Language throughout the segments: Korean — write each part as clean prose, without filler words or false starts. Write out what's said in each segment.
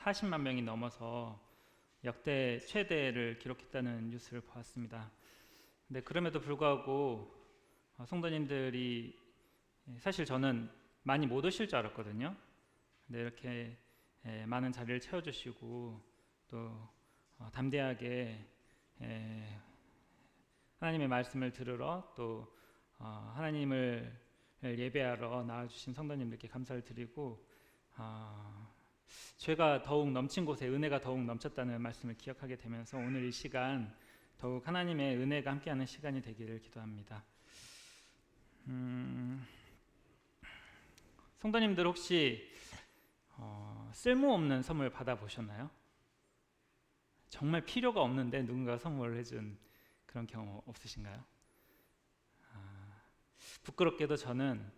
40만 명이 넘어서 역대 최대를 기록했다는 뉴스를 보았습니다. 근데 그럼에도 불구하고 성도님들이 사실 저는 많이 못 오실 줄 알았거든요. 근데 이렇게 많은 자리를 채워주시고 또 담대하게 하나님의 말씀을 들으러 또 하나님을 예배하러 나와주신 성도님들께 감사를 드리고 죄가 더욱 넘친 곳에 은혜가 더욱 넘쳤다는 말씀을 기억하게 되면서 오늘 이 시간 더욱 하나님의 은혜가 함께하는 시간이 되기를 기도합니다. 성도님들 혹시 쓸모없는 선물 받아보셨나요? 정말 필요가 없는데 누군가 선물을 해준 그런 경험 없으신가요? 부끄럽게도 저는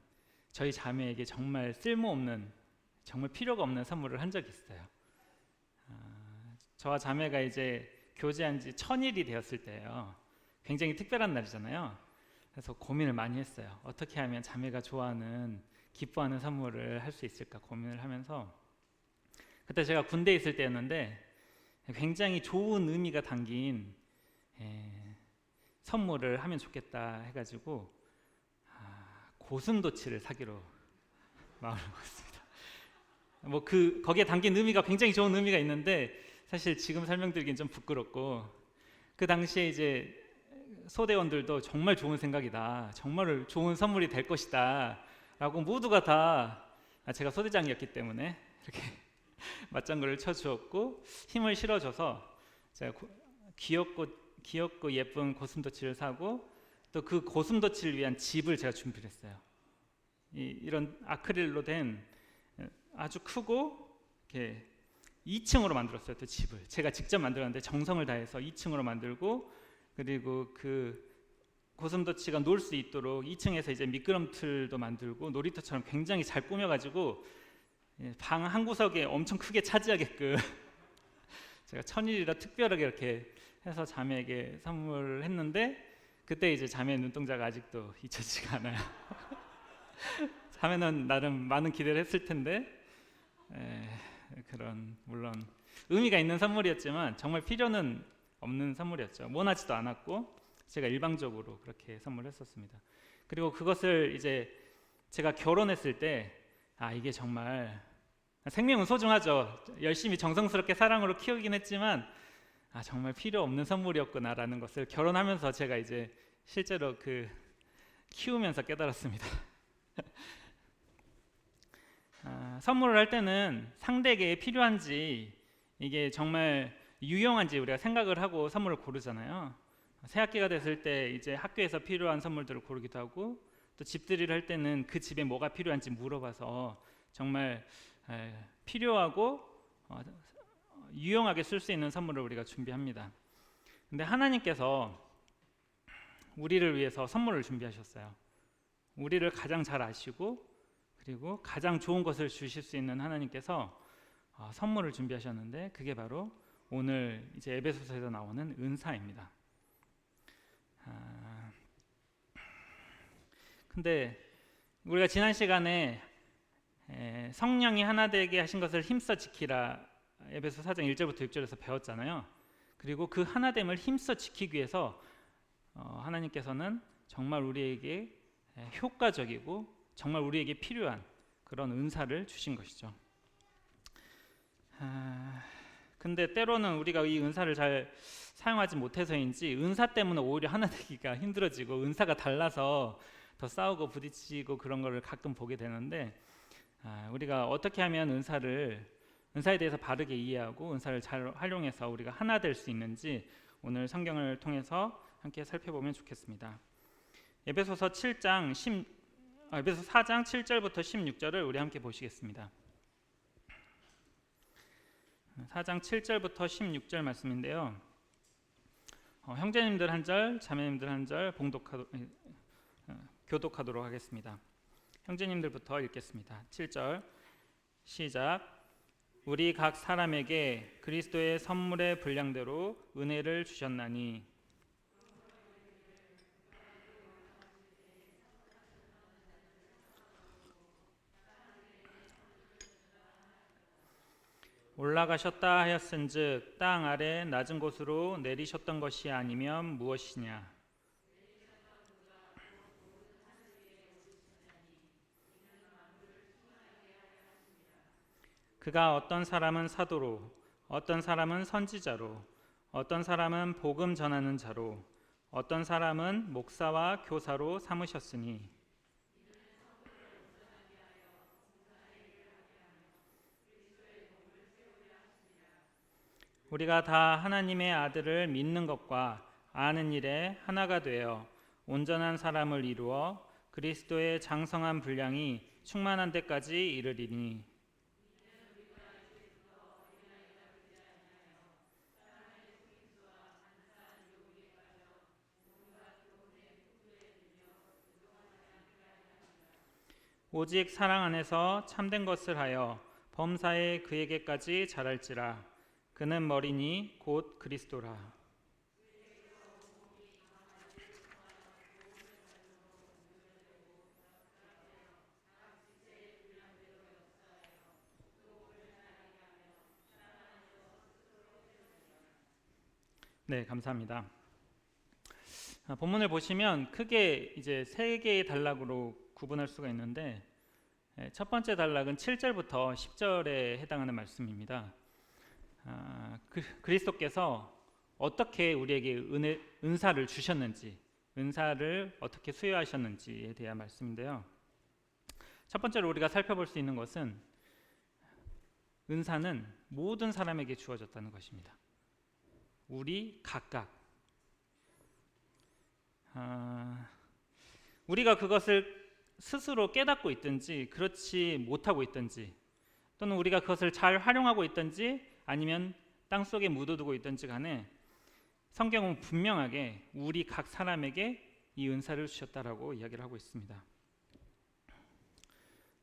저희 자매에게 정말 쓸모없는, 정말 필요가 없는 선물을 한 적이 있어요. 저와 자매가 이제 교제한 지 1000일이 되었을 때예요. 굉장히 특별한 날이잖아요. 그래서 고민을 많이 했어요. 어떻게 하면 자매가 좋아하는, 기뻐하는 선물을 할 수 있을까 고민을 하면서, 그때 제가 군대에 있을 때였는데 굉장히 좋은 의미가 담긴 선물을 하면 좋겠다 해가지고 고슴도치를 사기로 마음을 먹었습니다. 거기에 담긴 의미가 굉장히 좋은 의미가 있는데 사실 지금 설명드리긴 좀 부끄럽고, 그 당시에 이제 소대원들도 정말 좋은 생각이다, 정말 좋은 선물이 될 것이다 라고 모두가 다, 제가 소대장이었기 때문에 이렇게 맞장구를 쳐주었고 힘을 실어줘서 제가 귀엽고 예쁜 고슴도치를 사고, 또 그 고슴도치를 위한 집을 제가 준비를 했어요. 이런 아크릴로 된 아주 크고 이렇게 2층으로 만들었어요. 또 집을 제가 직접 만들었는데 정성을 다해서 2층으로 만들고, 그리고 그 고슴도치가 놀 수 있도록 2층에서 이제 미끄럼틀도 만들고 놀이터처럼 굉장히 잘 꾸며가지고 방 한 구석에 엄청 크게 차지하게끔 제가 1000일이라 특별하게 이렇게 해서 자매에게 선물을 했는데, 그때 이제 자매의 눈동자가 아직도 잊혀지지가 않아요. 자매는 나름 많은 기대를 했을 텐데 그런, 물론 의미가 있는 선물이었지만 정말 필요는 없는 선물이었죠. 원하지도 않았고 제가 일방적으로 그렇게 선물했었습니다. 그리고 그것을 이제 제가 결혼했을 때 이게 정말, 생명은 소중하죠. 열심히 정성스럽게 사랑으로 키우긴 했지만 정말 필요 없는 선물이었구나라는 것을 결혼하면서 제가 이제 실제로 키우면서 깨달았습니다. 선물을 할 때는 상대에게 필요한지, 이게 정말 유용한지 우리가 생각을 하고 선물을 고르잖아요. 새학기가 됐을 때 이제 학교에서 필요한 선물들을 고르기도 하고, 또 집들이를 할 때는 그 집에 뭐가 필요한지 물어봐서 정말 필요하고 유용하게 쓸 수 있는 선물을 우리가 준비합니다. 근데 하나님께서 우리를 위해서 선물을 준비하셨어요. 우리를 가장 잘 아시고 그리고 가장 좋은 것을 주실 수 있는 하나님께서 선물을 준비하셨는데, 그게 바로 오늘 이제 에베소서에서 나오는 은사입니다. 근데 우리가 지난 시간에 성령이 하나 되게 하신 것을 힘써 지키라, 에베소 4장 1절부터 6절에서 배웠잖아요. 그리고 그 하나됨을 힘써 지키기 위해서 하나님께서는 정말 우리에게 효과적이고 정말 우리에게 필요한 그런 은사를 주신 것이죠. 근데 때로는 우리가 이 은사를 잘 사용하지 못해서인지 은사 때문에 오히려 하나 되기가 힘들어지고 은사가 달라서 더 싸우고 부딪히고 그런 거를 가끔 보게 되는데, 우리가 어떻게 하면 은사에 대해서 바르게 이해하고 은사를 잘 활용해서 우리가 하나 될 수 있는지 오늘 성경을 통해서 함께 살펴보면 좋겠습니다. 에베소서 4장 7절부터 16절을 우리 함께 보시겠습니다. 4장 7절부터 16절 말씀인데요. 형제님들 한 절, 자매님들 한 절 교독하도록 하겠습니다. 형제님들부터 읽겠습니다. 7절 시작. 우리 각 사람에게 그리스도의 선물의 분량대로 은혜를 주셨나니 올라가셨다 하였은즉 땅 아래 낮은 곳으로 내리셨던 것이 아니면 무엇이냐. 그가 어떤 사람은 사도로, 어떤 사람은 선지자로, 어떤 사람은 복음 전하는 자로, 어떤 사람은 목사와 교사로 삼으셨으니 우리가 다 하나님의 아들을 믿는 것과 아는 일에 하나가 되어 온전한 사람을 이루어 그리스도의 장성한 분량이 충만한 데까지 이르리니. 오직 사랑 안에서 참된 것을 하여 범사에 그에게까지 자랄지라. 그는 머리니 곧 그리스도라. 네, 감사합니다. 본문을 보시면 크게 이제 세 개의 단락으로 구분할 수가 있는데, 첫 번째 단락은 7절부터 10절에 해당하는 말씀입니다. 그리스도께서 어떻게 우리에게 은사를 주셨는지, 은사를 어떻게 수여하셨는지에 대한 말씀인데요. 첫 번째로 우리가 살펴볼 수 있는 것은 은사는 모든 사람에게 주어졌다는 것입니다. 우리 각각 우리가 그것을 스스로 깨닫고 있든지 그렇지 못하고 있든지, 또는 우리가 그것을 잘 활용하고 있든지 아니면 땅속에 묻어두고 있든지 간에 성경은 분명하게 우리 각 사람에게 이 은사를 주셨다라고 이야기를 하고 있습니다.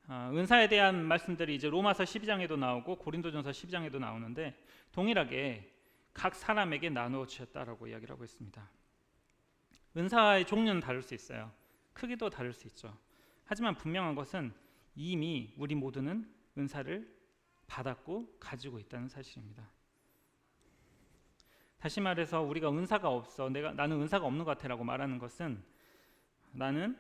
은사에 대한 말씀들이 이제 로마서 12장에도 나오고 고린도전서 12장에도 나오는데 동일하게 각 사람에게 나누어 주셨다라고 이야기를 하고 있습니다. 은사의 종류는 다를 수 있어요. 크기도 다를 수 있죠. 하지만 분명한 것은 이미 우리 모두는 은사를 받았고 가지고 있다는 사실입니다. 다시 말해서 우리가 은사가 없어, 나는 은사가 없는 것 같아라고 말하는 것은 나는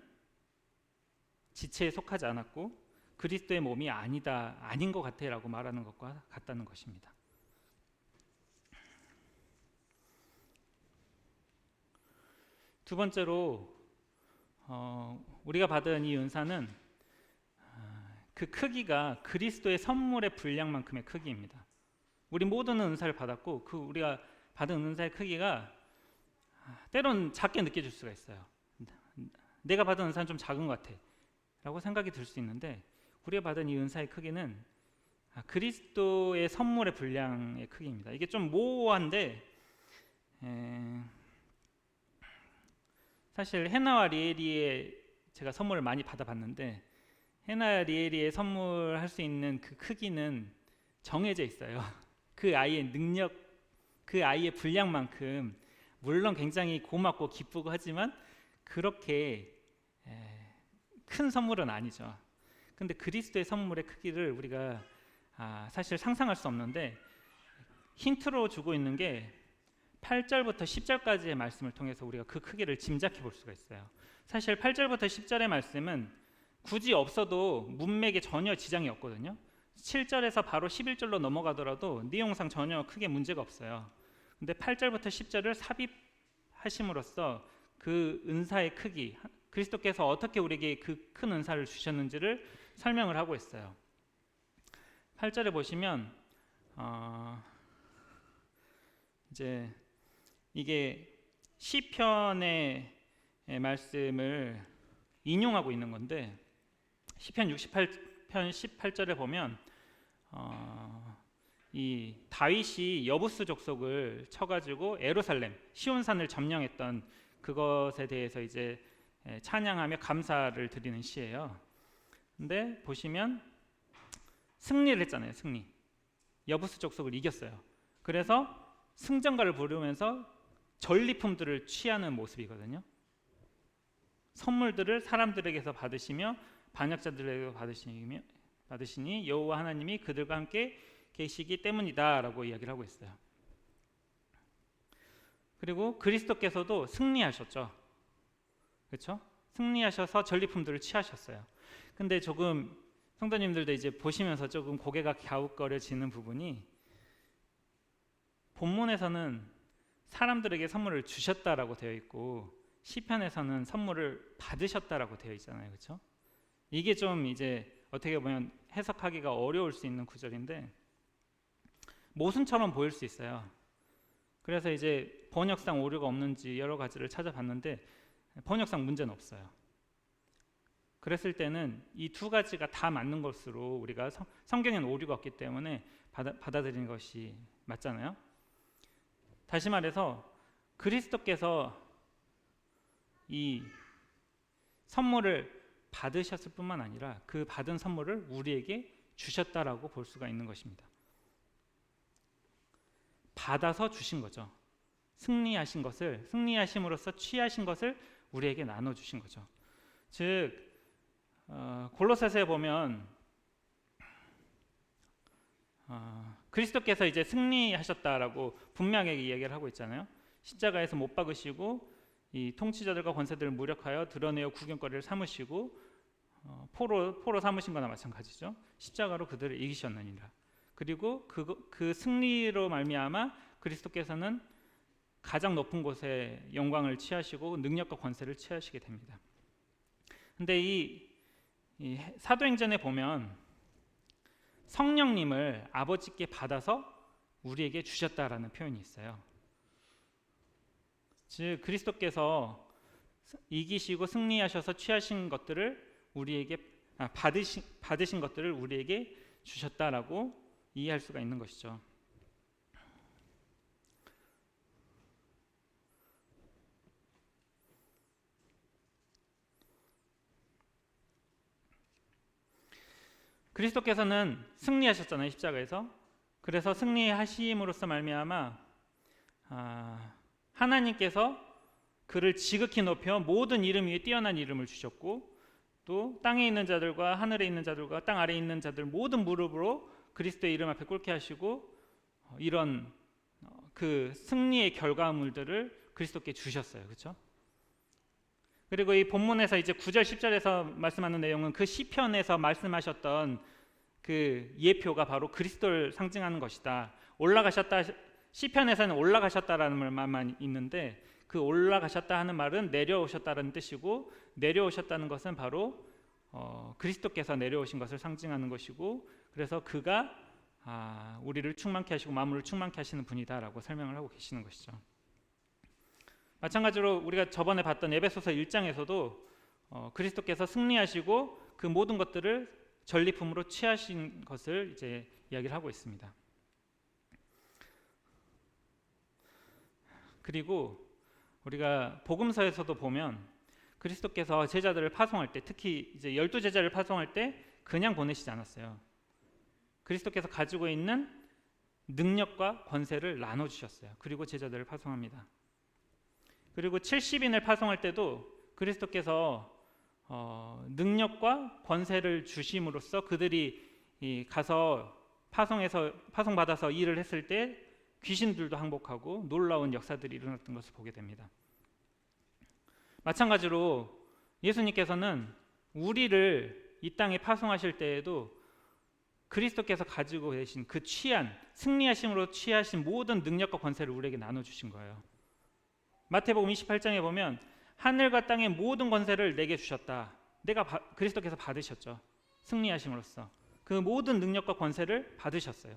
지체에 속하지 않았고 그리스도의 몸이 아닌 것 같아라고 말하는 것과 같다는 것입니다. 두 번째로 우리가 받은 이 은사는 그 크기가 그리스도의 선물의 분량만큼의 크기입니다. 우리 모두는 은사를 받았고 그 우리가 받은 은사의 크기가 때론 작게 느껴질 수가 있어요. 내가 받은 은사는 좀 작은 것 같아 라고 생각이 들 수 있는데, 우리가 받은 이 은사의 크기는 그리스도의 선물의 분량의 크기입니다. 이게 좀 모호한데 사실 해나와 리에리의 제가 선물을 많이 받아봤는데 해나 리에리의 선물할 수 있는 그 크기는 정해져 있어요. 그 아이의 능력, 그 아이의 분량만큼 물론 굉장히 고맙고 기쁘고 하지만 그렇게 큰 선물은 아니죠. 근데 그리스도의 선물의 크기를 우리가 사실 상상할 수 없는데 힌트로 주고 있는 게 8절부터 10절까지의 말씀을 통해서 우리가 그 크기를 짐작해 볼 수가 있어요. 사실 8절부터 10절의 말씀은 굳이 없어도 문맥에 전혀 지장이 없거든요. 7절에서 바로 11절로 넘어가더라도 내용상 전혀 크게 문제가 없어요. 근데 8절부터 10절을 삽입하심으로써 그 은사의 크기, 그리스도께서 어떻게 우리에게 그 큰 은사를 주셨는지를 설명을 하고 있어요. 8절에 보시면 이제 이게 시편의 말씀을 인용하고 있는 건데, 시편 68편 18절에 보면 이 다윗이 여부스 족속을 쳐가지고 예루살렘 시온산을 점령했던 그것에 대해서 이제 찬양하며 감사를 드리는 시예요. 근데 보시면 승리를 했잖아요. 승리. 여부스 족속을 이겼어요. 그래서 승전가를 부르면서 전리품들을 취하는 모습이거든요. 선물들을 사람들에게서 받으시며 반역자들에게서 받으시니 여호와 하나님이 그들과 함께 계시기 때문이다라고 이야기를 하고 있어요. 그리고 그리스도께서도 승리하셨죠. 그렇죠? 승리하셔서 전리품들을 취하셨어요. 근데 조금 성도님들도 이제 보시면서 조금 고개가 갸웃거려지는 부분이, 본문에서는 사람들에게 선물을 주셨다라고 되어 있고 시편에서는 선물을 받으셨다라고 되어 있잖아요. 그렇죠? 이게 좀 이제 어떻게 보면 해석하기가 어려울 수 있는 구절인데 모순처럼 보일 수 있어요. 그래서 이제 번역상 오류가 없는지 여러 가지를 찾아봤는데 번역상 문제는 없어요. 그랬을 때는 이 두 가지가 다 맞는 것으로 우리가 성경에는 오류가 없기 때문에 받아들이는 것이 맞잖아요. 다시 말해서 그리스도께서 이 선물을 받으셨을 뿐만 아니라 그 받은 선물을 우리에게 주셨다라고 볼 수가 있는 것입니다. 받아서 주신 거죠. 승리하신 것을, 승리하심으로써 취하신 것을 우리에게 나눠주신 거죠. 즉 골로새서에 보면 그리스도께서 이제 승리하셨다라고 분명하게 이야기를 하고 있잖아요. 십자가에서 못 박으시고 이 통치자들과 권세들을 무력하여 드러내어 구경거리를 삼으시고 포로 삼으신 거나 마찬가지죠. 십자가로 그들을 이기셨느니라. 그리고 그 승리로 말미암아 그리스도께서는 가장 높은 곳에 영광을 취하시고 능력과 권세를 취하시게 됩니다. 근데 이 사도행전에 보면 성령님을 아버지께 받아서 우리에게 주셨다라는 표현이 있어요. 즉 그리스도께서 이기시고 승리하셔서 취하신 것들을 우리에게 받으신 것들을 우리에게 주셨다라고 이해할 수가 있는 것이죠. 그리스도께서는 승리하셨잖아요, 십자가에서. 그래서 승리하심으로써 말미암아 하나님께서 그를 지극히 높여 모든 이름 위에 뛰어난 이름을 주셨고, 또 땅에 있는 자들과 하늘에 있는 자들과 땅 아래에 있는 자들 모든 무릎으로 그리스도의 이름 앞에 꿇게 하시고 이런 그 승리의 결과물들을 그리스도께 주셨어요. 그렇죠? 그리고 이 본문에서 이제 9절 10절에서 말씀하는 내용은 그 시편에서 말씀하셨던 그 예표가 바로 그리스도를 상징하는 것이다. 올라가셨다, 시편에서는 올라가셨다라는 말만 있는데 그 올라가셨다 하는 말은 내려오셨다는 뜻이고, 내려오셨다는 것은 바로 그리스도께서 내려오신 것을 상징하는 것이고, 그래서 그가 우리를 충만케 하시고 만물을 충만케 하시는 분이다라고 설명을 하고 계시는 것이죠. 마찬가지로 우리가 저번에 봤던 에베소서 1장에서도 그리스도께서 승리하시고 그 모든 것들을 전리품으로 취하신 것을 이제 이야기를 하고 있습니다. 그리고 우리가 복음서에서도 보면 그리스도께서 제자들을 파송할 때, 특히 이제 12제자를 파송할 때 그냥 보내시지 않았어요. 그리스도께서 가지고 있는 능력과 권세를 나눠주셨어요. 그리고 제자들을 파송합니다. 그리고 70인을 파송할 때도 그리스도께서 능력과 권세를 주심으로써 그들이 가서 파송받아서 일을 했을 때 귀신들도 항복하고 놀라운 역사들이 일어났던 것을 보게 됩니다. 마찬가지로 예수님께서는 우리를 이 땅에 파송하실 때에도 그리스도께서 가지고 계신 그 승리하심으로 취하신 모든 능력과 권세를 우리에게 나눠주신 거예요. 마태복음 28장에 보면 하늘과 땅의 모든 권세를 내게 주셨다. 그리스도께서 받으셨죠. 승리하심으로써 그 모든 능력과 권세를 받으셨어요.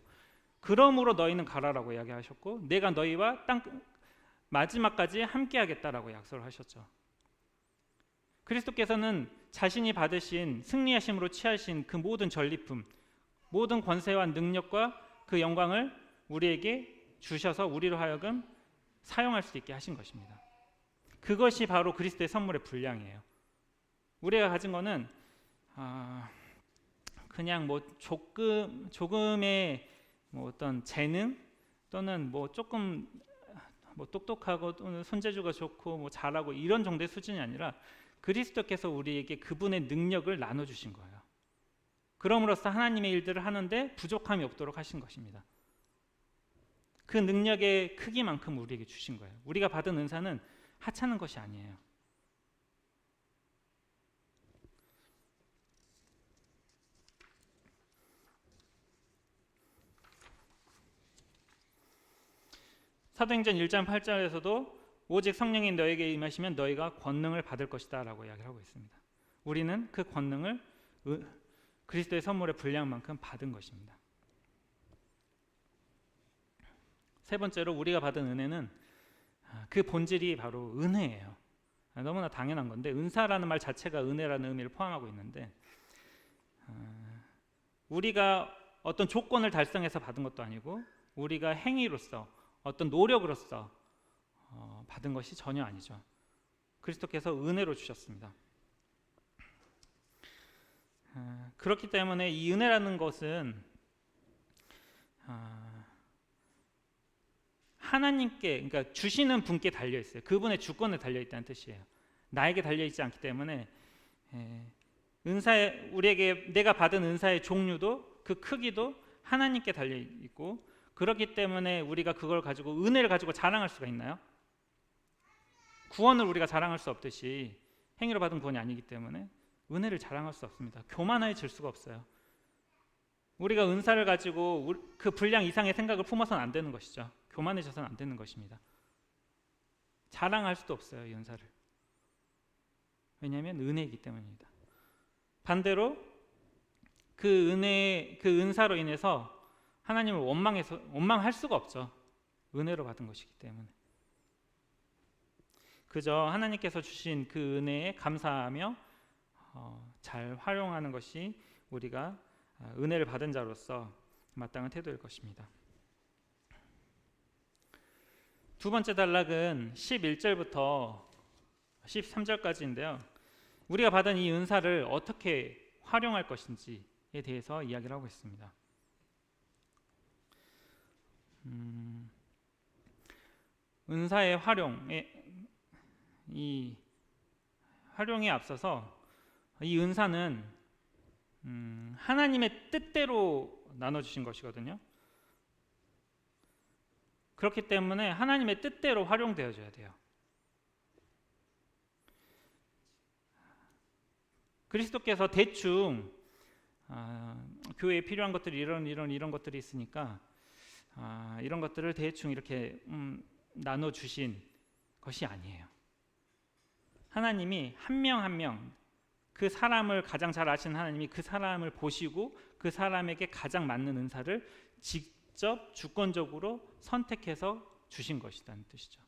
그러므로 너희는 가라라고 이야기하셨고, 내가 너희와 땅 마지막까지 함께하겠다라고 약속을 하셨죠. 그리스도께서는 자신이 받으신 승리하심으로 취하신 그 모든 전리품, 모든 권세와 능력과 그 영광을 우리에게 주셔서 우리로 하여금 사용할 수 있게 하신 것입니다. 그것이 바로 그리스도의 선물의 분량이에요. 우리가 가진 거는 그냥 뭐 조금의 뭐 어떤 재능 또는 뭐 조금 뭐 똑똑하고 또는 손재주가 좋고 뭐 잘하고 이런 정도의 수준이 아니라 그리스도께서 우리에게 그분의 능력을 나눠주신 거예요. 그럼으로써 하나님의 일들을 하는데 부족함이 없도록 하신 것입니다. 그 능력의 크기만큼 우리에게 주신 거예요. 우리가 받은 은사는 하찮은 것이 아니에요. 사도행전 1장 8절에서도 오직 성령이 너에게 임하시면 너희가 권능을 받을 것이다 라고 이야기를 하고 있습니다. 우리는 그 권능을 그리스도의 선물의 분량만큼 받은 것입니다. 세 번째로 우리가 받은 은혜는 그 본질이 바로 은혜예요. 너무나 당연한 건데 은사라는 말 자체가 은혜라는 의미를 포함하고 있는데 우리가 어떤 조건을 달성해서 받은 것도 아니고 우리가 행위로서 어떤 노력으로서 받은 것이 전혀 아니죠. 그리스도께서 은혜로 주셨습니다. 그렇기 때문에 이 은혜라는 것은 하나님께, 그러니까 주시는 분께 달려 있어요. 그분의 주권에 달려 있다는 뜻이에요. 나에게 달려 있지 않기 때문에 은사에 우리에게 내가 받은 은사의 종류도 그 크기도 하나님께 달려 있고 그렇기 때문에 우리가 그걸 가지고 은혜를 가지고 자랑할 수가 있나요? 구원을 우리가 자랑할 수 없듯이 행위로 받은 구원이 아니기 때문에 은혜를 자랑할 수 없습니다. 교만해질 수가 없어요. 우리가 은사를 가지고 그 분량 이상의 생각을 품어서는 안 되는 것이죠. 교만해져서는 안 되는 것입니다. 자랑할 수도 없어요, 이 은사를. 왜냐하면 은혜이기 때문입니다. 반대로 그 은사로 인해서 하나님을 원망할 수가 없죠. 은혜로 받은 것이기 때문에. 그저 하나님께서 주신 그 은혜에 감사하며 잘 활용하는 것이 우리가 은혜를 받은 자로서 마땅한 태도일 것입니다. 두 번째 단락은 11절부터 13절까지인데요. 우리가 받은 이 은사를 어떻게 활용할 것인지에 대해서 이야기를 하고 있습니다. 은사의 활용에 앞서서 이 은사는 하나님의 뜻대로 나눠주신 것이거든요. 그렇기 때문에 하나님의 뜻대로 활용되어져야 돼요. 그리스도께서 대충 교회에 필요한 것들이 이런 것들이 있으니까 이런 것들을 대충 이렇게 나눠주신 것이 아니에요. 하나님이 한 명 한 명 그 사람을 가장 잘 아시는 하나님이 그 사람을 보시고 그 사람에게 가장 맞는 은사를 직접 주권적으로 선택해서 주신 것이라는 뜻이죠.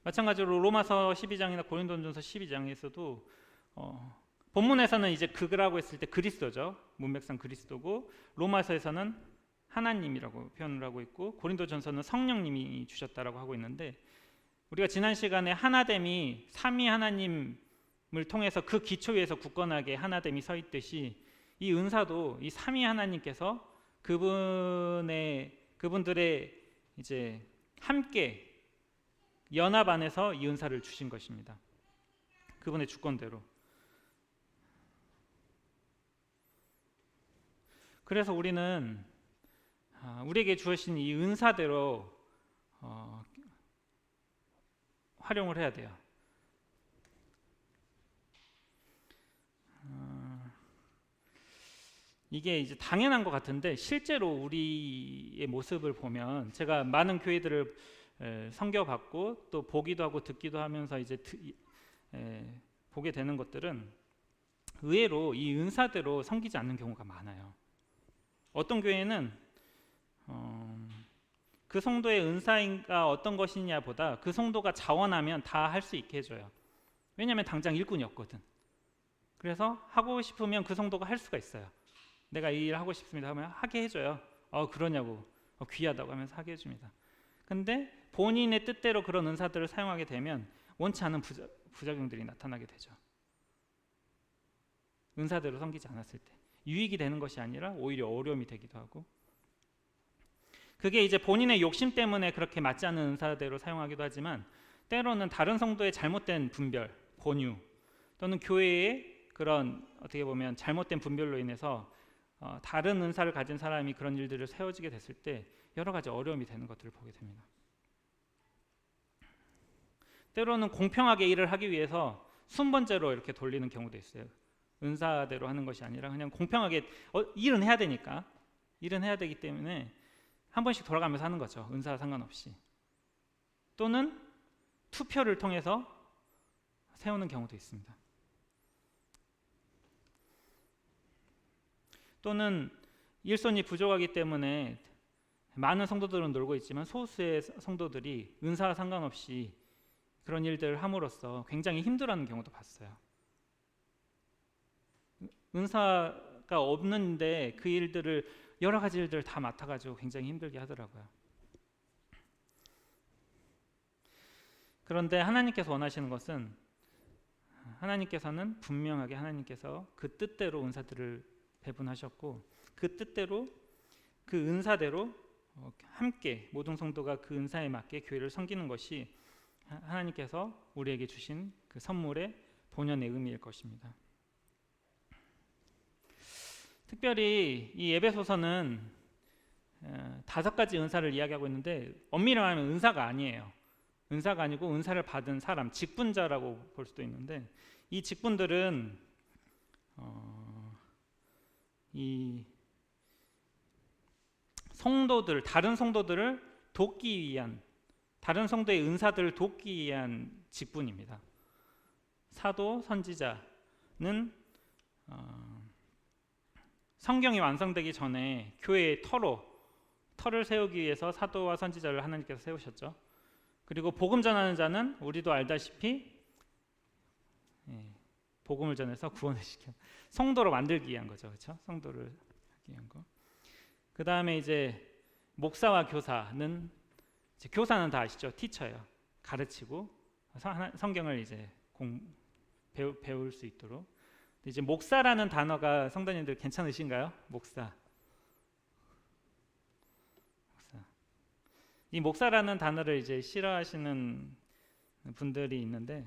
마찬가지로 로마서 12장이나 고린도전서 12장에서도 본문에서는 이제 그라고 했을 때 그리스도죠. 문맥상 그리스도고 로마서에서는 하나님이라고 표현을 하고 있고 고린도전서는 성령님이 주셨다라고 하고 있는데 우리가 지난 시간에 하나됨이 삼위 하나님을 통해서 그 기초 위에서 굳건하게 하나됨이 서 있듯이 이 은사도 이 삼위 하나님께서 그분들의 이제 함께 연합 안에서 이 은사를 주신 것입니다. 그분의 주권대로. 그래서 우리는 우리에게 주어진 이 은사대로 활용을 해야 돼요. 이게 이제 당연한 것 같은데 실제로 우리의 모습을 보면 제가 많은 교회들을 섬겨봤고 또 보기도 하고 듣기도 하면서 이제 보게 되는 것들은 의외로 이 은사대로 섬기지 않는 경우가 많아요. 어떤 교회는 그 성도의 은사가 어떤 것이냐 보다 그 성도가 자원하면 다 할 수 있게 해줘요. 왜냐하면 당장 일꾼이 없거든. 그래서 하고 싶으면 그 성도가 할 수가 있어요. 내가 이 일 하고 싶습니다 하면 하게 해줘요. 그러냐고 귀하다고 하면서 하게 해줍니다. 근데 본인의 뜻대로 그런 은사들을 사용하게 되면 원치 않은 부작용들이 나타나게 되죠. 은사대로 섬기지 않았을 때 유익이 되는 것이 아니라 오히려 어려움이 되기도 하고 그게 이제 본인의 욕심 때문에 그렇게 맞지 않는 은사대로 사용하기도 하지만 때로는 다른 성도의 잘못된 분별, 권유 또는 교회의 그런 어떻게 보면 잘못된 분별로 인해서 다른 은사를 가진 사람이 그런 일들을 세워지게 됐을 때 여러 가지 어려움이 되는 것들을 보게 됩니다. 때로는 공평하게 일을 하기 위해서 순번제로 이렇게 돌리는 경우도 있어요. 은사대로 하는 것이 아니라 그냥 공평하게 일은 해야 되니까, 일은 해야 되기 때문에 한 번씩 돌아가면서 하는 거죠. 은사와 상관없이. 또는 투표를 통해서 세우는 경우도 있습니다. 또는 일손이 부족하기 때문에 많은 성도들은 놀고 있지만 소수의 성도들이 은사와 상관없이 그런 일들을 함으로써 굉장히 힘들어하는 경우도 봤어요. 은사가 없는데 그 일들을 여러 가지 일들을 다 맡아가지고 굉장히 힘들게 하더라고요. 그런데 하나님께서 원하시는 것은, 하나님께서는 분명하게 하나님께서 그 뜻대로 은사들을 배분하셨고 그 뜻대로 그 은사대로 함께 모든 성도가 그 은사에 맞게 교회를 섬기는 것이 하나님께서 우리에게 주신 그 선물의 본연의 의미일 것입니다. 특별히 이 에베소서는 5가지 은사를 이야기하고 있는데 엄밀히 말하면 은사가 아니에요. 은사가 아니고 은사를 받은 사람, 직분자라고 볼 수도 있는데 이 직분들은 이 성도들, 다른 성도들을 돕기 위한, 다른 성도의 은사들을 돕기 위한 직분입니다. 사도, 선지자는 성경이 완성되기 전에 교회의 터를 세우기 위해서 사도와 선지자를 하나님께서 세우셨죠. 그리고 복음 전하는 자는 우리도 알다시피 복음을 전해서 구원을 시켜 성도로 만들기 위한 거죠, 그렇죠? 성도를 하기 위한 거. 그 다음에 이제 목사와 교사는, 이제 교사는 다 아시죠? 티처예요. 가르치고 성경을 이제 배울 수 있도록. 이제 목사라는 단어가 성도님들 괜찮으신가요? 목사. 이 목사라는 단어를 이제 싫어하시는 분들이 있는데,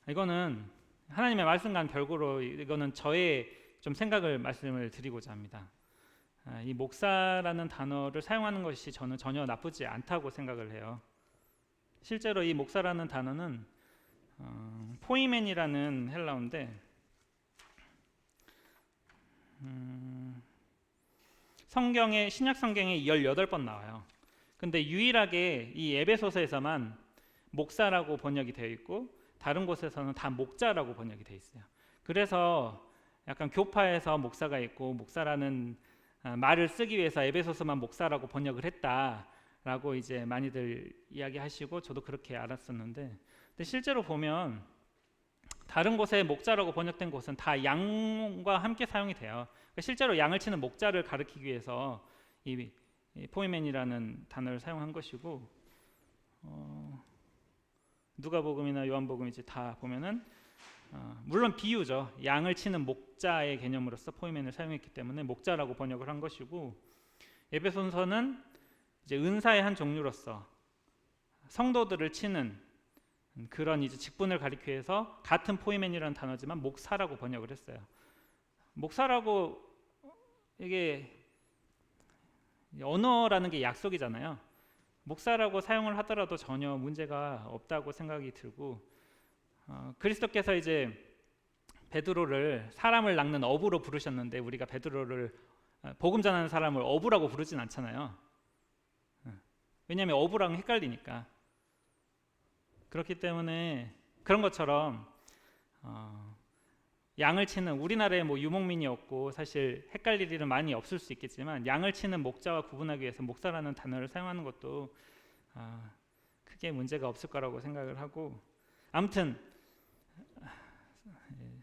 이거는 하나님의 말씀과는 별거로 이거는 저의 좀 생각을 말씀을 드리고자 합니다. 이 목사라는 단어를 사용하는 것이 저는 전혀 나쁘지 않다고 생각을 해요. 실제로 이 목사라는 단어는 포이멘이라는 헬라어인데 신약 성경에 18번 나와요. 근데 유일하게 이 에베소서에서만 목사라고 번역이 되어 있고 다른 곳에서는 다 목자라고 번역이 되어 있어요. 그래서 약간 교파에서 목사가 있고 목사라는 말을 쓰기 위해서 에베소서만 목사라고 번역을 했다라고 이제 많이들 이야기하시고 저도 그렇게 알았었는데, 근데 실제로 보면 다른 곳에 목자라고 번역된 곳은 다 양과 함께 사용이 돼요. 그러니까 실제로 양을 치는 목자를 가리키기 위해서 이 포이멘이라는 단어를 사용한 것이고, 누가복음이나 요한복음 이제 다 보면은 물론 비유죠. 양을 치는 목자의 개념으로서 포이멘을 사용했기 때문에 목자라고 번역을 한 것이고, 에베소서는 이제 은사의 한 종류로서 성도들을 치는 그런 이제 직분을 가리키기 위해서 같은 포이멘이라는 단어지만 목사라고 번역을 했어요. 목사라고, 이게 언어라는 게 약속이잖아요. 목사라고 사용을 하더라도 전혀 문제가 없다고 생각이 들고, 그리스도께서 이제 베드로를 사람을 낚는 어부로 부르셨는데 우리가 베드로를 복음 전하는 사람을 어부라고 부르진 않잖아요. 왜냐하면 어부랑 헷갈리니까. 그렇기 때문에 그런 것처럼 양을 치는, 우리나라에 뭐 유목민이 없고 사실 헷갈릴 일은 많이 없을 수 있겠지만 양을 치는 목자와 구분하기 위해서 목사라는 단어를 사용하는 것도 크게 문제가 없을 거라고 생각을 하고, 아무튼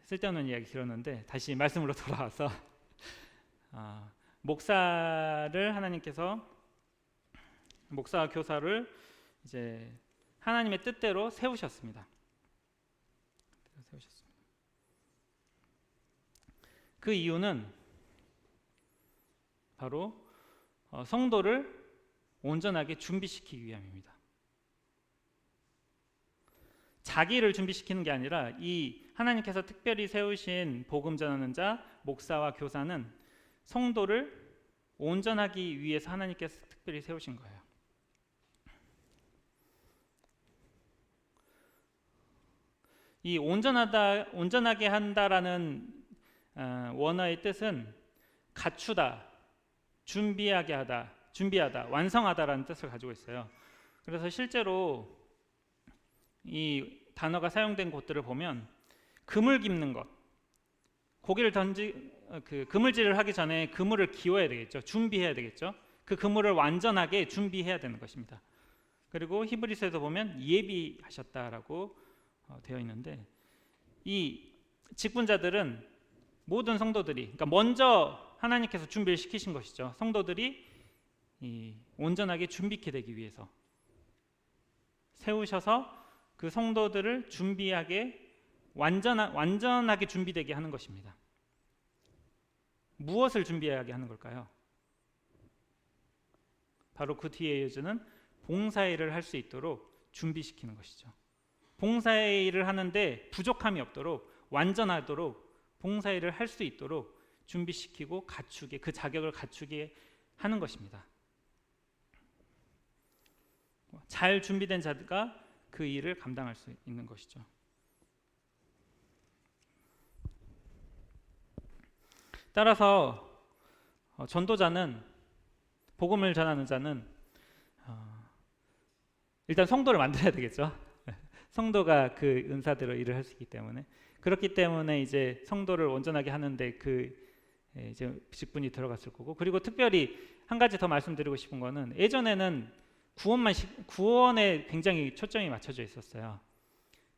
쓸데없는 이야기 길었는데 다시 말씀으로 돌아와서 목사를 하나님께서, 목사와 교사를 이제 하나님의 뜻대로 세우셨습니다. 그 이유는 바로 성도를 온전하게 준비시키기 위함입니다. 자기를 준비시키는 게 아니라 이 하나님께서 특별히 세우신 복음 전하는 자, 목사와 교사는 성도를 온전하기 위해서 하나님께서 특별히 세우신 거예요. 이 온전하게 한다라는 원어의 뜻은 갖추다, 준비하다, 완성하다라는 뜻을 가지고 있어요. 그래서 실제로 이 단어가 사용된 곳들을 보면 그물 깁는 것, 고기를 그물질을 하기 전에 그물을 기워야 되겠죠. 준비해야 되겠죠. 그 그물을 완전하게 준비해야 되는 것입니다. 그리고 히브리서에도 보면 예비하셨다라고 되어 있는데, 이 직분자들은 모든 성도들이, 그러니까 먼저 하나님께서 준비를 시키신 것이죠. 성도들이 온전하게 준비케 되기 위해서 세우셔서 그 성도들을 준비하게 완전하게 준비되게 하는 것입니다. 무엇을 준비하게 하는 걸까요? 바로 그 뒤에 이어지는 봉사일을 할 수 있도록 준비시키는 것이죠. 봉사일을 하는데 부족함이 없도록, 완전하도록 봉사일을 할 수 있도록 준비시키고 갖추게, 그 자격을 갖추게 하는 것입니다. 잘 준비된 자가 그 일을 감당할 수 있는 것이죠. 따라서 전도자는, 복음을 전하는 자는 일단 성도를 만들어야 되겠죠. 성도가 그 은사대로 일을 할 수 있기 때문에, 그렇기 때문에 이제 성도를 온전하게 하는데 그 이제 직분이 들어갔을 거고, 그리고 특별히 한 가지 더 말씀드리고 싶은 거는, 예전에는 구원에 굉장히 초점이 맞춰져 있었어요.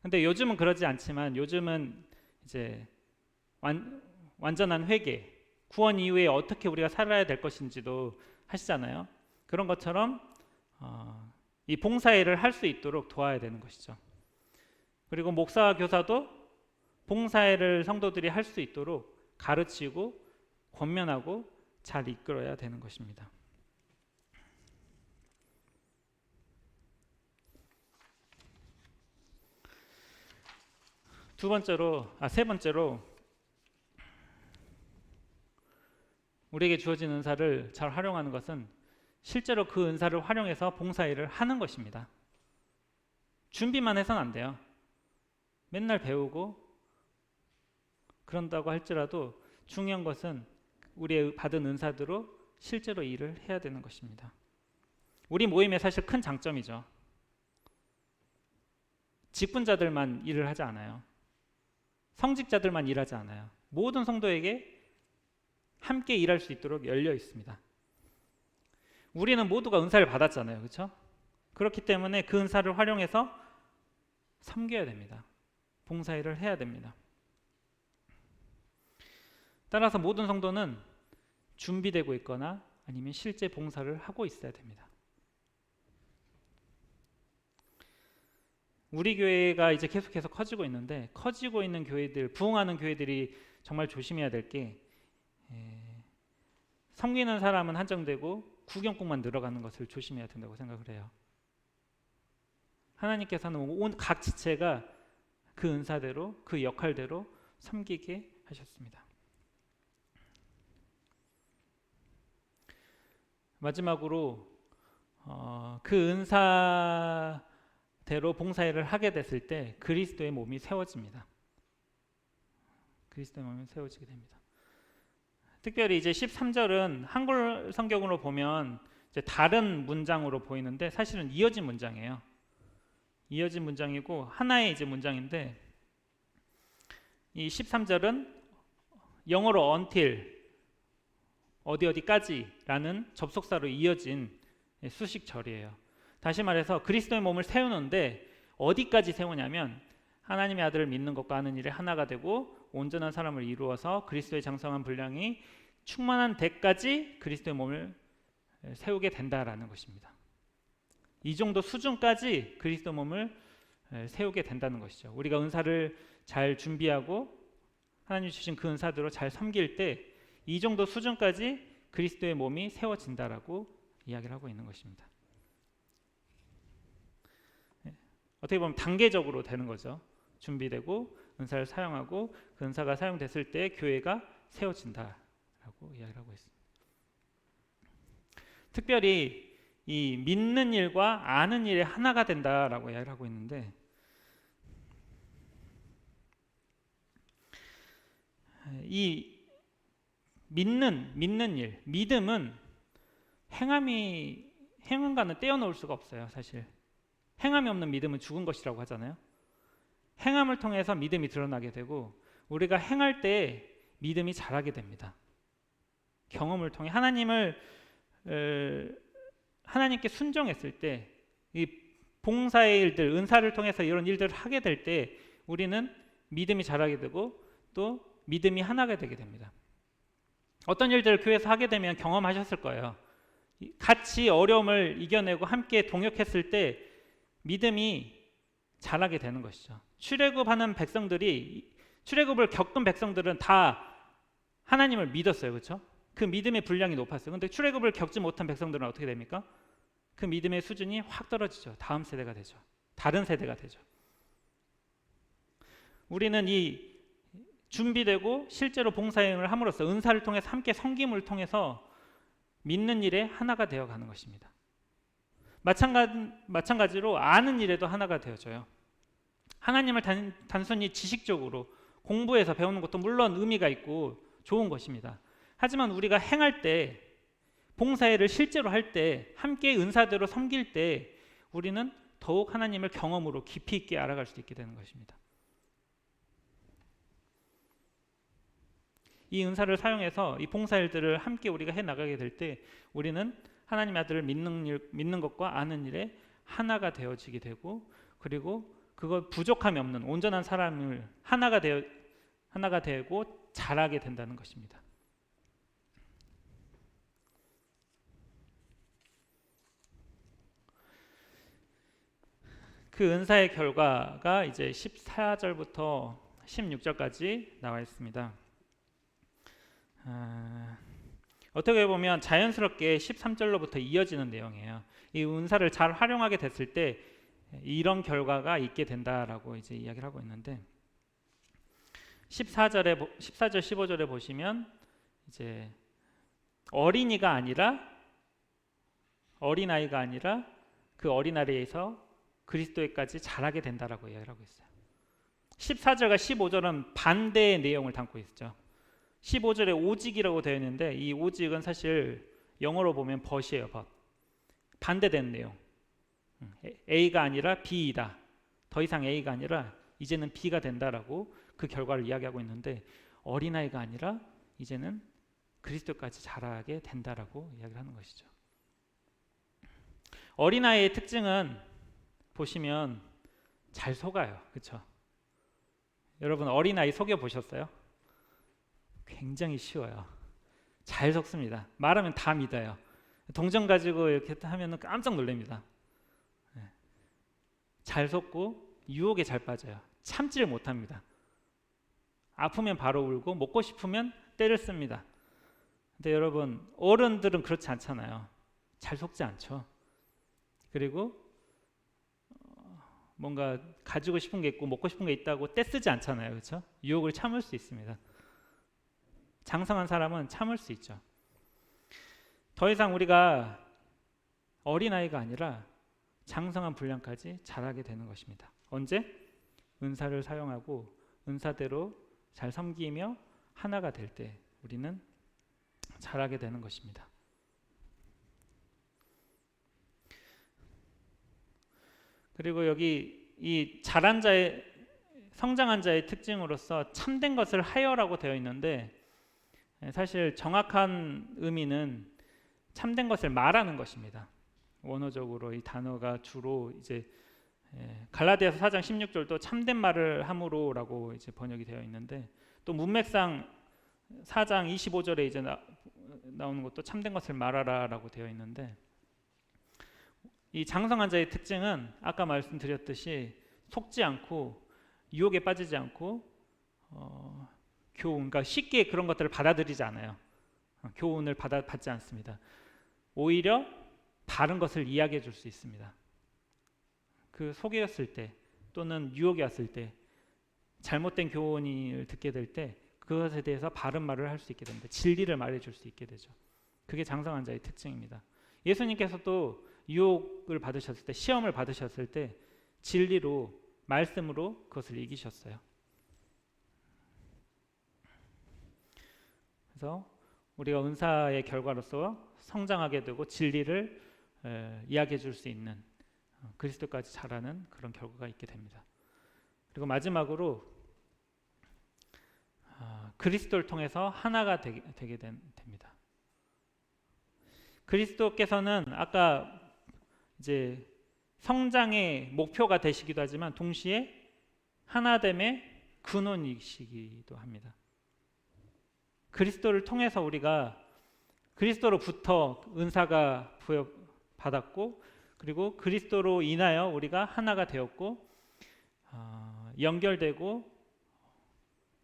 근데 요즘은 그러지 않지만, 요즘은 이제 완전한 회개, 구원 이후에 어떻게 우리가 살아야 될 것인지도 하시잖아요. 그런 것처럼 이 봉사일을 할 수 있도록 도와야 되는 것이죠. 그리고 목사와 교사도 봉사일을 성도들이 할 수 있도록 가르치고 권면하고 잘 이끌어야 되는 것입니다. 세 번째로 우리에게 주어진 은사를 잘 활용하는 것은 실제로 그 은사를 활용해서 봉사일을 하는 것입니다. 준비만 해서는 안 돼요. 맨날 배우고 그런다고 할지라도 중요한 것은 우리의 받은 은사대로 실제로 일을 해야 되는 것입니다. 우리 모임의 사실 큰 장점이죠. 직분자들만 일을 하지 않아요. 성직자들만 일하지 않아요. 모든 성도에게 함께 일할 수 있도록 열려 있습니다. 우리는 모두가 은사를 받았잖아요. 그렇죠? 그렇기 때문에 그 은사를 활용해서 섬겨야 됩니다. 봉사일을 해야 됩니다. 따라서 모든 성도는 준비되고 있거나 아니면 실제 봉사를 하고 있어야 됩니다. 우리 교회가 이제 계속해서 커지고 있는데, 커지고 있는 교회들, 부흥하는 교회들이 정말 조심해야 될 게, 섬기는 사람은 한정되고 구경꾼만 늘어가는 것을 조심해야 된다고 생각을 해요. 하나님께서는 온 각 지체가 그 은사대로, 그 역할대로 섬기게 하셨습니다. 마지막으로 그 은사대로 봉사일을 하게 됐을 때 그리스도의 몸이 세워집니다. 그리스도의 몸이 세워지게 됩니다. 특별히 이제 13절은 한글 성경으로 보면 이제 다른 문장으로 보이는데, 사실은 이어진 문장이에요. 이어진 문장이고 하나의 이제 문장인데, 이 13절은 영어로 until, 어디까지라는 접속사로 이어진 수식절이에요. 다시 말해서 그리스도의 몸을 세우는데 어디까지 세우냐면, 하나님의 아들을 믿는 것과 하는 일에 하나가 되고 온전한 사람을 이루어서 그리스도의 장성한 분량이 충만한 데까지 그리스도의 몸을 세우게 된다라는 것입니다. 이 정도 수준까지 그리스도 몸을 세우게 된다는 것이죠. 우리가 은사를 잘 준비하고 하나님이 주신 그 은사대로 잘 섬길 때 이 정도 수준까지 그리스도의 몸이 세워진다라고 이야기를 하고 있는 것입니다. 어떻게 보면 단계적으로 되는 거죠. 준비되고 은사를 사용하고 그 은사가 사용됐을 때 교회가 세워진다라고 이야기를 하고 있습니다. 특별히 이 믿는 일과 아는 일이 하나가 된다라고 이야기를 하고 있는데, 이 믿는 일, 믿음은 행함과는 떼어놓을 수가 없어요. 사실 행함이 없는 믿음은 죽은 것이라고 하잖아요. 행함을 통해서 믿음이 드러나게 되고 우리가 행할 때 믿음이 자라게 됩니다. 경험을 통해 하나님께 순종했을 때, 이 봉사의 일들, 은사를 통해서 이런 일들을 하게 될 때 우리는 믿음이 자라게 되고 또 믿음이 하나가 되게 됩니다. 어떤 일들을 교회에서 하게 되면 경험하셨을 거예요. 같이 어려움을 이겨내고 함께 동역했을 때 믿음이 자라게 되는 것이죠. 출애굽을 겪은 백성들은 다 하나님을 믿었어요. 그렇죠? 그 믿음의 분량이 높았어요. 근데 출애굽을 겪지 못한 백성들은 어떻게 됩니까? 그 믿음의 수준이 확 떨어지죠. 다음 세대가 되죠. 다른 세대가 되죠. 우리는 이 준비되고 실제로 봉사행을 함으로써 은사를 통해서 함께 섬김을 통해서 믿는 일에 하나가 되어가는 것입니다. 마찬가지로 아는 일에도 하나가 되어져요. 하나님을 단순히 지식적으로 공부해서 배우는 것도 물론 의미가 있고 좋은 것입니다. 하지만 우리가 행할 때, 봉사일을 실제로 할 때, 함께 은사대로 섬길 때 우리는 더욱 하나님을 경험으로 깊이 있게 알아갈 수 있게 되는 것입니다. 이 은사를 사용해서 이 봉사일들을 함께 우리가 해나가게 될 때 우리는 하나님의 아들을 믿는 것과 아는 일에 하나가 되어지게 되고, 그리고 그것 부족함이 없는 온전한 사람을 하나가 되고 자라게 된다는 것입니다. 그 은사의 결과가 이제 14절부터 16절까지 나와 있습니다. 어떻게 보면 자연스럽게 13절로부터 이어지는 내용이에요. 이 은사를 잘 활용하게 됐을 때 이런 결과가 있게 된다라고 이제 이야기를 하고 있는데, 14절 15절에 보시면 이제 어린아이가 아니라 그 어린아이에서 그리스도에까지 자라게 된다라고 이야기를 하고 있어요. 14절과 15절은 반대의 내용을 담고 있죠. 15절에 오직이라고 되어 있는데 이 오직은 사실 영어로 보면 but이에요. but. 반대되는 내용. A가 아니라 B이다. 더 이상 A가 아니라 이제는 B가 된다라고 그 결과를 이야기하고 있는데, 어린아이가 아니라 이제는 그리스도까지 자라게 된다라고 이야기를 하는 것이죠. 어린아이의 특징은 보시면 잘 속아요. 그렇죠? 여러분 어린아이 속여 보셨어요? 굉장히 쉬워요. 잘 속습니다. 말하면 다 믿어요. 동정 가지고 이렇게 하면 깜짝 놀랍니다. 잘 속고 유혹에 잘 빠져요. 참지를 못합니다. 아프면 바로 울고 먹고 싶으면 때를 씁니다. 근데 여러분 어른들은 그렇지 않잖아요. 잘 속지 않죠. 그리고 뭔가 가지고 싶은 게 있고 먹고 싶은 게 있다고 떼쓰지 않잖아요. 그렇죠? 유혹을 참을 수 있습니다. 장성한 사람은 참을 수 있죠. 더 이상 우리가 어린아이가 아니라 장성한 분량까지 자라게 되는 것입니다. 언제? 은사를 사용하고 은사대로 잘 섬기며 하나가 될 때 우리는 자라게 되는 것입니다. 그리고 여기 이 자란 자의, 성장한 자의 특징으로서 참된 것을 하여라고 되어 있는데, 사실 정확한 의미는 참된 것을 말하는 것입니다. 원어적으로 이 단어가 주로 이제 갈라디아서 4장 16절도 참된 말을 함으로라고 이제 번역이 되어 있는데, 또 문맥상 4장 25절에 이제 나오는 것도 참된 것을 말하라라고 되어 있는데, 이 장성한 자의 특징은 아까 말씀드렸듯이 속지 않고 유혹에 빠지지 않고 그러니까 쉽게 그런 것들을 받아들이지 않아요. 교훈을 받지 않습니다. 오히려 바른 것을 이야기해 줄 수 있습니다. 그 속였을 때 또는 유혹이 왔을 때 잘못된 교훈을 듣게 될 때 그것에 대해서 바른 말을 할 수 있게 됩니다. 진리를 말해줄 수 있게 되죠. 그게 장성한 자의 특징입니다. 예수님께서도 유혹을 받으셨을 때, 시험을 받으셨을 때 진리로, 말씀으로 그것을 이기셨어요. 그래서 우리가 은사의 결과로서 성장하게 되고 진리를 이야기해 줄 수 있는, 그리스도까지 자라는 그런 결과가 있게 됩니다. 그리고 마지막으로 그리스도를 통해서 하나가 되게 됩니다. 그리스도께서는 아까 이제 성장의 목표가 되시기도 하지만 동시에 하나됨의 근원이시기도 합니다. 그리스도를 통해서 우리가 그리스도로부터 은사가 부여받았고, 그리고 그리스도로 인하여 우리가 하나가 되었고, 연결되고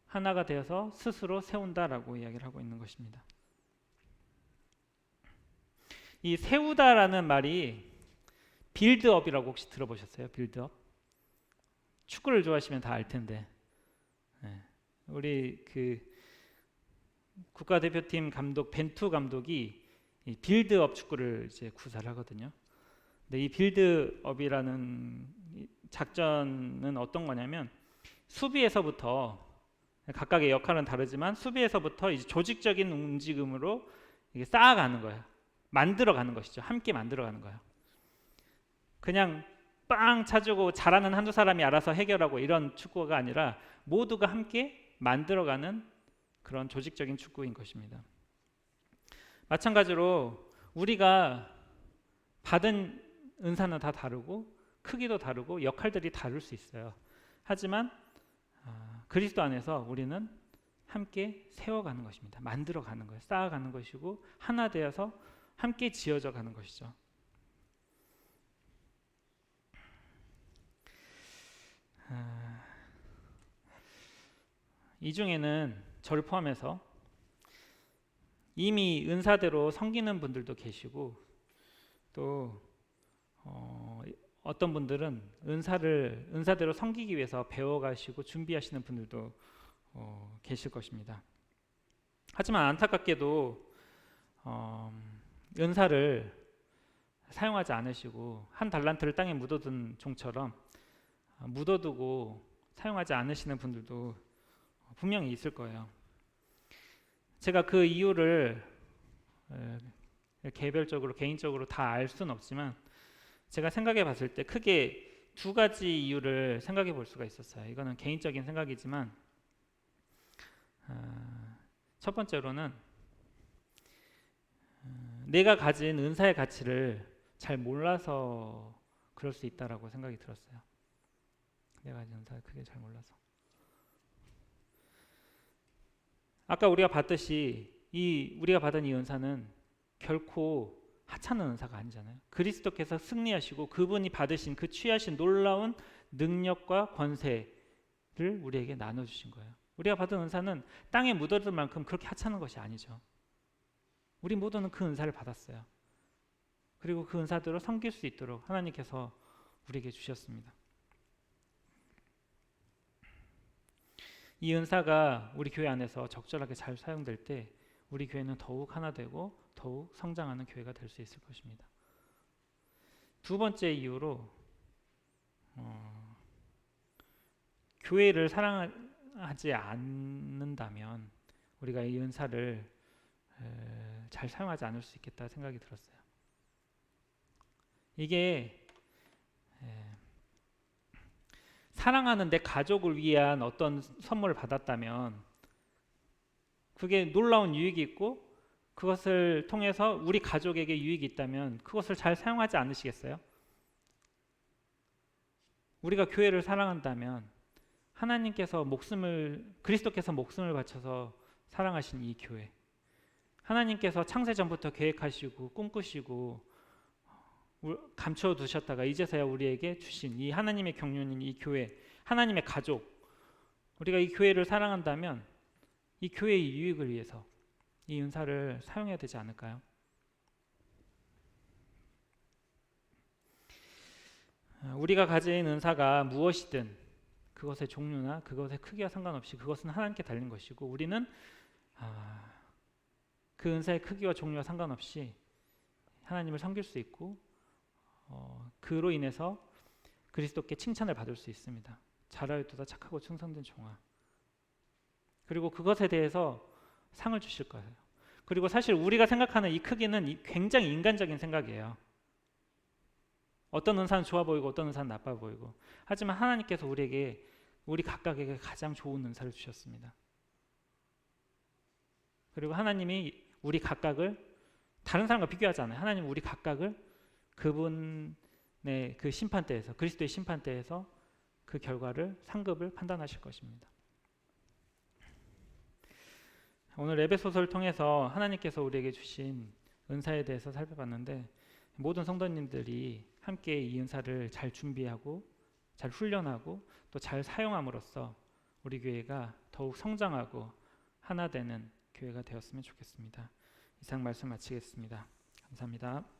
하나가 되어서 스스로 세운다라고 이야기를 하고 있는 것입니다. 이 세우다라는 말이 빌드업이라고 혹시 들어보셨어요? 빌드업? 축구를 좋아하시면 다 알 텐데, 우리 그 국가대표팀 감독 벤투 감독이 이 빌드업 축구를 이제 구사를 하거든요. 근데 이 빌드업이라는 작전은 어떤 거냐면 수비에서부터, 각각의 역할은 다르지만 수비에서부터 이제 조직적인 움직임으로 이게 쌓아가는 거예요. 만들어가는 것이죠. 함께 만들어가는 거예요. 그냥 빵 차주고 잘하는 한두 사람이 알아서 해결하고 이런 축구가 아니라 모두가 함께 만들어가는 그런 조직적인 축구인 것입니다. 마찬가지로 우리가 받은 은사는 다 다르고 크기도 다르고 역할들이 다를 수 있어요. 하지만 그리스도 안에서 우리는 함께 세워가는 것입니다. 만들어가는 거예요. 쌓아가는 것이고 하나 되어서 함께 지어져 가는 것이죠. 이 중에는 저를 포함해서 이미 은사대로 섬기는 분들도 계시고, 또 어떤 분들은 은사대로 섬기기 위해서 배워가시고 준비하시는 분들도 계실 것입니다. 하지만 안타깝게도 은사를 사용하지 않으시고 한 달란트를 땅에 묻어둔 종처럼 묻어두고 사용하지 않으시는 분들도 분명히 있을 거예요. 제가 그 이유를 개별적으로 개인적으로 다 알 수는 없지만 제가 생각해 봤을 때 크게 두 가지 이유를 생각해 볼 수가 있었어요. 이거는 개인적인 생각이지만 첫 번째로는 내가 가진 은사의 가치를 잘 몰라서 그럴 수 있다라고 생각이 들었어요. 내가 가진 은사를 크게 잘 몰라서. 아까 우리가 봤듯이 우리가 받은 이 은사는 결코 하찮은 은사가 아니잖아요. 그리스도께서 승리하시고 그분이 받으신 그 취하신 놀라운 능력과 권세를 우리에게 나눠주신 거예요. 우리가 받은 은사는 땅에 묻어들 만큼 그렇게 하찮은 것이 아니죠. 우리 모두는 그 은사를 받았어요. 그리고 그 은사대로 섬길 수 있도록 하나님께서 우리에게 주셨습니다. 이 은사가 우리 교회 안에서 적절하게 잘 사용될 때 우리 교회는 더욱 하나 되고 더욱 성장하는 교회가 될 수 있을 것입니다. 두 번째 이유로 교회를 사랑하지 않는다면 우리가 이 은사를 잘 사용하지 않을 수 있겠다 생각이 들었어요. 이게 사랑하는 내 가족을 위한 어떤 선물을 받았다면 그게 놀라운 유익이 있고 그것을 통해서 우리 가족에게 유익이 있다면 그것을 잘 사용하지 않으시겠어요? 우리가 교회를 사랑한다면 그리스도께서 목숨을 바쳐서 사랑하신 이 교회, 하나님께서 창세 전부터 계획하시고 꿈꾸시고 감춰 두셨다가 이제서야 우리에게 주신 이 하나님의 경륜인 이 교회, 하나님의 가족, 우리가 이 교회를 사랑한다면 이 교회의 유익을 위해서 이 은사를 사용해야 되지 않을까요? 우리가 가진 은사가 무엇이든 그것의 종류나 그것의 크기와 상관없이 그것은 하나님께 달린 것이고, 우리는 그 은사의 크기와 종류와 상관없이 하나님을 섬길 수 있고 그로 인해서 그리스도께 칭찬을 받을 수 있습니다. 잘하였도다 착하고 충성된 종아. 그리고 그것에 대해서 상을 주실 거예요. 그리고 사실 우리가 생각하는 이 크기는 굉장히 인간적인 생각이에요. 어떤 은사는 좋아 보이고 어떤 은사는 나빠 보이고, 하지만 하나님께서 우리에게, 우리 각각에게 가장 좋은 은사를 주셨습니다. 그리고 하나님이 우리 각각을 다른 사람과 비교하지 않아요. 하나님은 우리 각각을 그분의 그 심판대에서, 그리스도의 심판대에서 그 결과를, 상급을 판단하실 것입니다. 오늘 에베소서를 통해서 하나님께서 우리에게 주신 은사에 대해서 살펴봤는데, 모든 성도님들이 함께 이 은사를 잘 준비하고 잘 훈련하고 또 잘 사용함으로써 우리 교회가 더욱 성장하고 하나 되는 교회가 되었으면 좋겠습니다. 이상 말씀 마치겠습니다. 감사합니다.